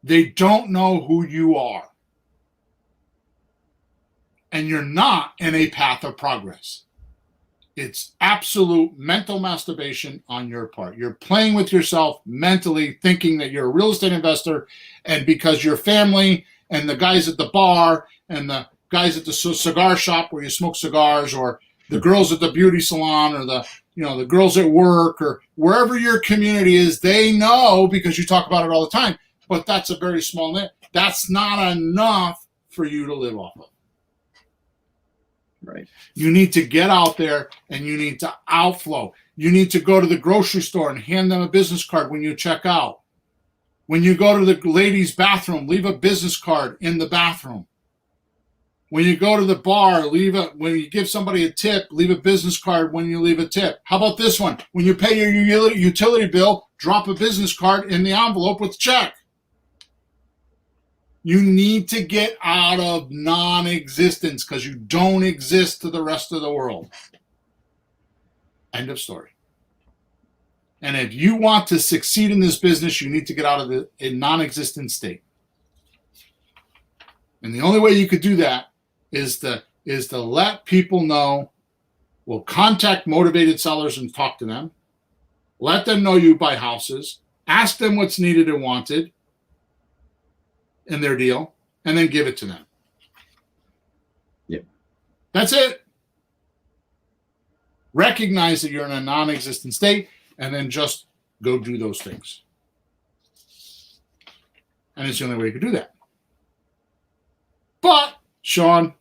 They don't know who you are. And you're not in a path of progress. It's absolute mental masturbation on your part. You're playing with yourself mentally, thinking that you're a real estate investor, and because your family and the guys at the bar and the guys at the cigar shop where you smoke cigars, or the girls at the beauty salon, or the girls at work, or wherever your community is, they know because you talk about it all the time. But that's a very small net. That's not enough for you to live off of. Right. You need to get out there and you need to outflow. You need to go to the grocery store and hand them a business card when you check out. When you go to the ladies' bathroom, leave a business card in the bathroom. When you go to the bar, when you give somebody a tip, leave a business card when you leave a tip. How about this one? When you pay your utility bill, drop a business card in the envelope with check. You need to get out of non-existence because you don't exist to the rest of the world. End of story. And if you want to succeed in this business, you need to get out of a non-existent state. And the only way you could do that is to let people know. We'll contact motivated sellers and talk to them. Let them know you buy houses. Ask them what's needed and wanted in their deal, and then give it to them. Yep. That's it. Recognize that you're in a non-existent state, and then just go do those things. And it's the only way you could do that. But, Sean,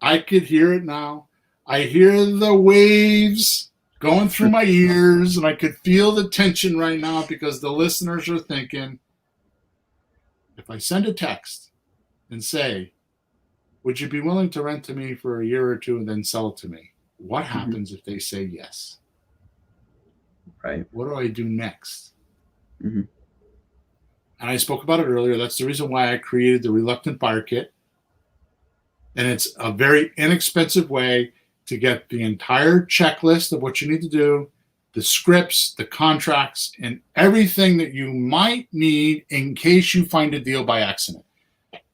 I could hear it now. I hear the waves going through my ears, and I could feel the tension right now because the listeners are thinking, if I send a text and say, would you be willing to rent to me for a year or two and then sell it to me? What happens if they say yes? Right. What do I do next? Mm-hmm. And I spoke about it earlier. That's the reason why I created the Reluctant Buyer Kit. And it's a very inexpensive way to get the entire checklist of what you need to do, the scripts, the contracts, and everything that you might need in case you find a deal by accident.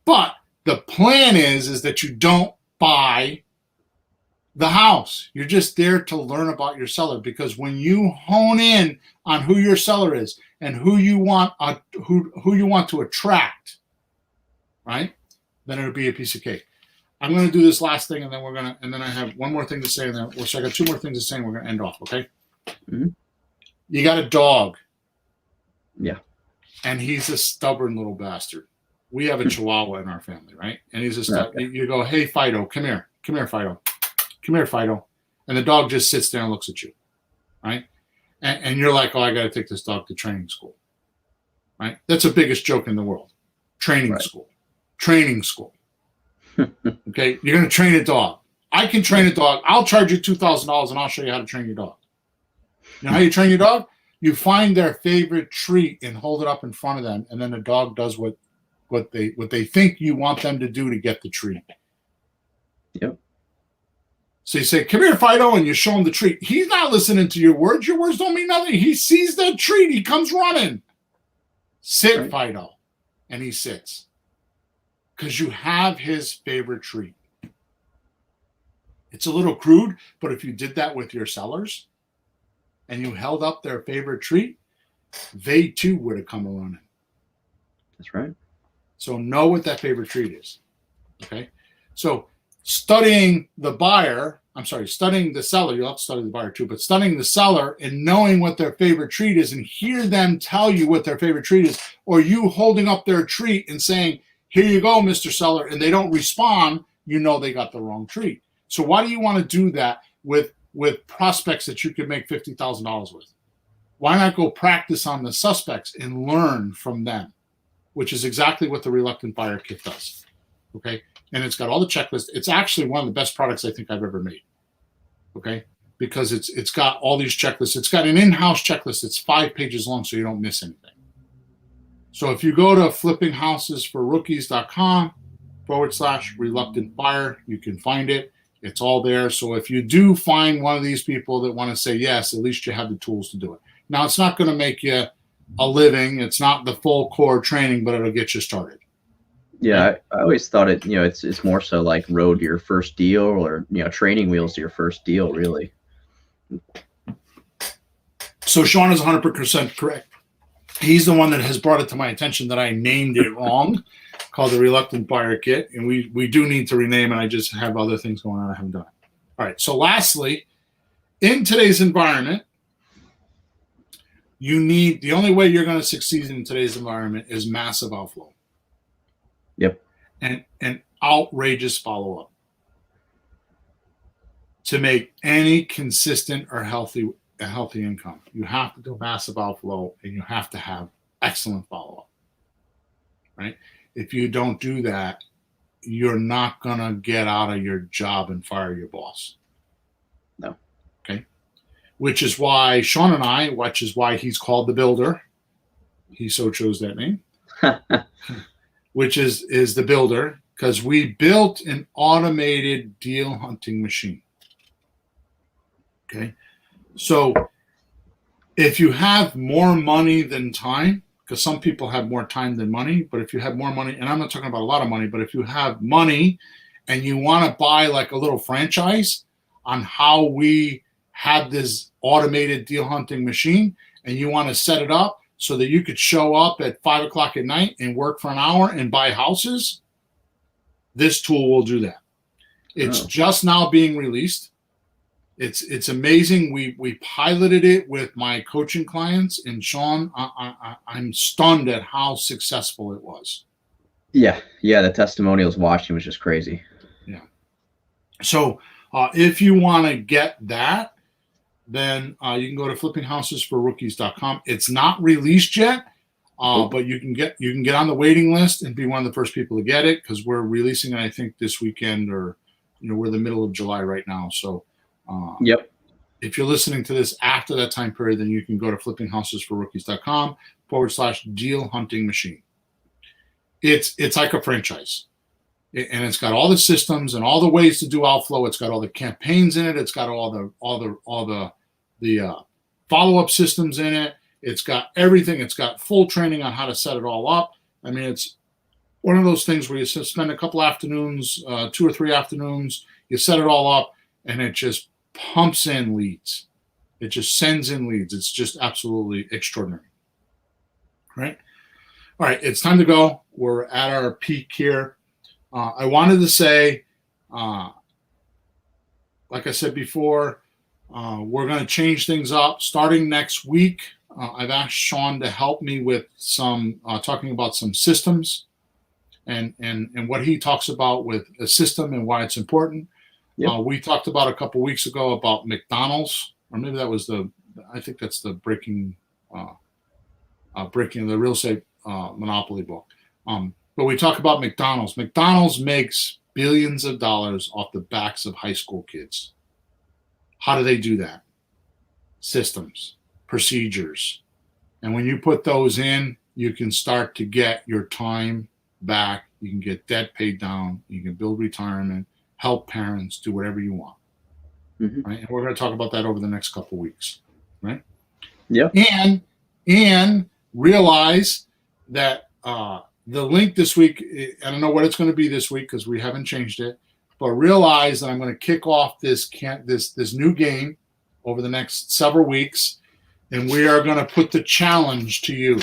But the plan is that you don't buy the house. You're just there to learn about your seller, because when you hone in on who your seller is and who you want to attract, right? Then it'll be a piece of cake. I'm going to do this last thing, and then I have one more thing to say, and then so I got two more things to say, and we're going to end off. Okay. Mm-hmm. You got a dog. Yeah. And he's a stubborn little bastard. We have a Chihuahua in our family, right? And he's a stubborn. Okay. You go, hey, Fido, come here, Fido, come here, Fido, and the dog just sits there and looks at you, right? And you're like, oh, I got to take this dog to training school, right? That's the biggest joke in the world. Training school. Okay, you're going to train a dog. I can train a dog. I'll charge you $2,000 and I'll show you how to train your dog. You know how you train your dog? You find their favorite treat and hold it up in front of them, and then the dog does what they think you want them to do to get the treat. Yep. So you say, come here, Fido, and you show him the treat. He's not listening to your words. Your words don't mean nothing. He sees the treat. He comes running. Sit, right. Fido. And he sits. Because you have his favorite treat. It's a little crude, but if you did that with your sellers and you held up their favorite treat, they too would have come running. That's right. So know what that favorite treat is. Okay? So studying the seller, you'll have to study the buyer too, but studying the seller and knowing what their favorite treat is and hear them tell you what their favorite treat is, or you holding up their treat and saying, here you go, Mr. Seller, and they don't respond, you know they got the wrong treat. So why do you want to do that with prospects that you could make $50,000 with? Why not go practice on the suspects and learn from them, which is exactly what the Reluctant Buyer Kit does. Okay? And it's got all the checklists. It's actually one of the best products I think I've ever made. Okay? because it's got all these checklists. It's got an in-house checklist that's 5 pages long, so you don't miss anything. So if you go to flippinghousesforrookies.com/reluctant buyer, you can find it. It's all there. So if you do find one of these people that want to say yes, at least you have the tools to do it. Now, it's not going to make you a living. It's not the full core training, but it'll get you started. Yeah, right? I always thought it's more so like road to your first deal, or training wheels to your first deal, really. So Sean is 100% correct. He's the one that has brought it to my attention that I named it wrong, called the Reluctant Buyer Kit, and we do need to rename it. I just have other things going on. I haven't done it. All right. So lastly, in today's environment, the only way you're going to succeed in today's environment is massive outflow. Yep. And outrageous follow-up to make any consistent or healthy income. You have to do massive outflow, and you have to have excellent follow-up, right? If you don't do that, you're not going to get out of your job and fire your boss. No. Okay. Which is why Sean and I, which is why he's called the Builder. He so chose that name. Which is the Builder, because we built an automated deal hunting machine. Okay. So if you have more money than time, because some people have more time than money, but if you have more money, and I'm not talking about a lot of money, but if you have money and you want to buy like a little franchise on how we had this automated deal hunting machine, and you want to set it up so that you could show up at 5 o'clock at night and work for an hour and buy houses, this tool will do that. It's just now being released. It's amazing. We piloted it with my coaching clients, and Sean, I'm stunned at how successful it was. Yeah, the testimonials watching was just crazy. Yeah. So if you want to get that, then you can go to flippinghousesforrookies.com. It's not released yet, but you can get on the waiting list and be one of the first people to get it, because we're releasing it, I think, this weekend, or we're in the middle of July right now. So yep. If you're listening to this after that time period, then you can go to flippinghousesforrookies.com/deal hunting machine. It's like a franchise, and it's got all the systems and all the ways to do outflow. It's got all the campaigns in it. It's got all the follow-up systems in it. It's got everything. It's got full training on how to set it all up. I mean, it's one of those things where you spend a couple afternoons, 2 or 3 afternoons, you set it all up, and it just pumps in leads. It just sends in leads. It's just absolutely extraordinary. Right? All right, it's time to go. We're at our peak here. I wanted to say, like I said before, we're going to change things up starting next week. I've asked Sean to help me with some talking about some systems and what he talks about with a system and why it's important. Yep. We talked about a couple weeks ago about McDonald's, or maybe that was I think that's the breaking the real estate monopoly book. But we talk about McDonald's. McDonald's makes billions of dollars off the backs of high school kids. How do they do that? Systems, procedures. And when you put those in, you can start to get your time back. You can get debt paid down. You can build retirement, help parents, do whatever you want. Mm-hmm. Right? And we're going to talk about that over the next couple of weeks. Right? Yeah. And realize that the link this week, I don't know what it's going to be this week because we haven't changed it, but realize that I'm going to kick off this new game over the next several weeks, and we are going to put the challenge to you.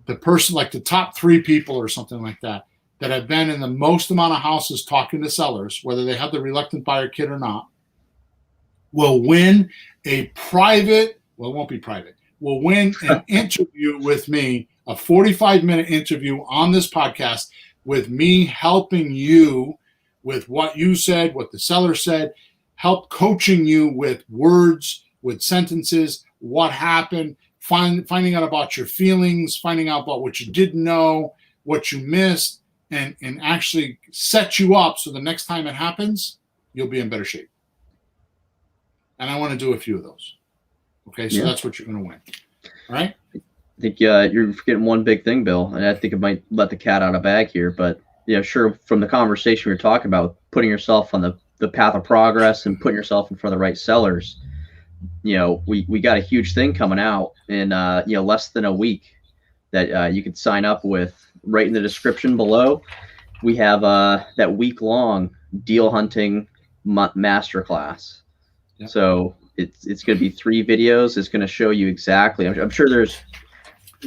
The person, like the top 3 people or something like that have been in the most amount of houses talking to sellers, whether they have the Reluctant Buyer Kit or not, will win a private, well, it won't be private, will win an interview with me, a 45-minute interview on this podcast with me helping you with what you said, what the seller said, help coaching you with words, with sentences, what happened, finding out about your feelings, finding out about what you didn't know, what you missed, and actually set you up so the next time it happens, you'll be in better shape. and I want to do a few of those. Okay, so that's what you're going to win. All right? I think you're forgetting one big thing, Bill, and I think it might let the cat out of the bag here. But sure, from the conversation we were talking about, putting yourself on the path of progress and putting yourself in front of the right sellers, we got a huge thing coming out in less than a week that you could sign up with. Right in the description below, we have that week-long deal hunting masterclass. Yep. So it's going to be 3 videos. It's going to show you exactly. I'm sure there's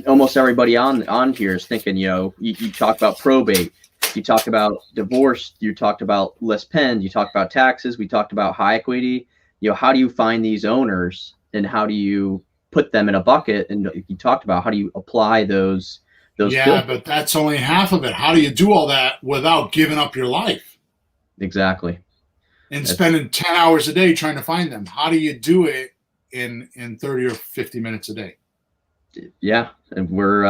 almost everybody on here is thinking, you talk about probate, you talk about divorce, you talked about list pen, you talked about taxes, we talked about high equity. How do you find these owners and how do you put them in a bucket? And you talked about how do you apply those. Yeah, but that's only half of it. How do you do all that without giving up your life? Exactly. And spending 10 hours a day trying to find them. How do you do it in 30 or 50 minutes a day? Yeah, and we're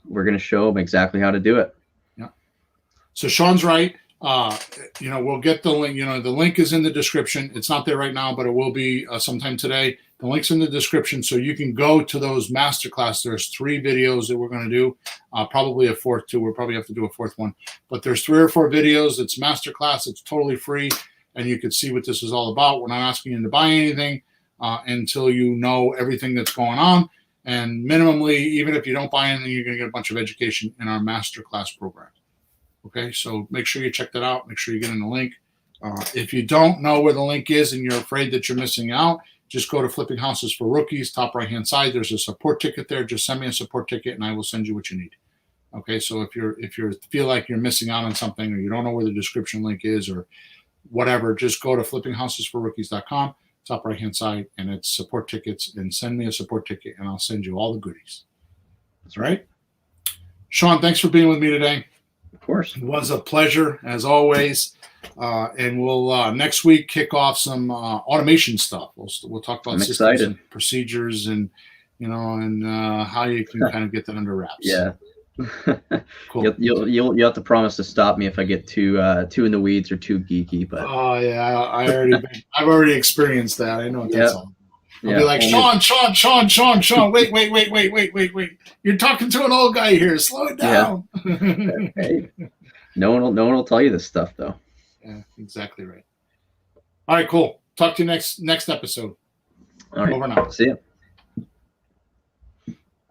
going to show them exactly how to do it. Yeah. So Sean's right. We'll get the link. The link is in the description. It's not there right now, but it will be sometime today. The link's in the description, so you can go to those masterclass. There's 3 videos that we're going to do, probably a 4th too. We'll probably have to do a 4th one, but there's 3 or 4 videos. It's masterclass. It's totally free, and you can see what this is all about. We're not asking you to buy anything until you know everything that's going on. And minimally, even if you don't buy anything, you're going to get a bunch of education in our masterclass program. Okay, so make sure you check that out. Make sure you get in the link. If you don't know where the link is and you're afraid that you're missing out, just go to Flipping Houses for Rookies, top right-hand side. There's a support ticket there. Just send me a support ticket, and I will send you what you need. Okay, so if you feel like you're missing out on something or you don't know where the description link is or whatever, just go to flippinghousesforrookies.com, top right-hand side, and it's support tickets, and send me a support ticket, and I'll send you all the goodies. That's right. Sean, thanks for being with me today. Of course. It was a pleasure, as always. And we'll next week kick off some automation stuff. We'll talk about systems and procedures and how you can kind of get that under wraps. Yeah. Cool. You'll have to promise to stop me if I get too in the weeds or too geeky. But I've already experienced that. I know what that's all. I'll be like, Sean, wait. You're talking to an old guy here. Slow it down. Yeah. Hey, no one will tell you this stuff though. Yeah, exactly right. All right, cool. Talk to you next episode. All right. Over now. See ya.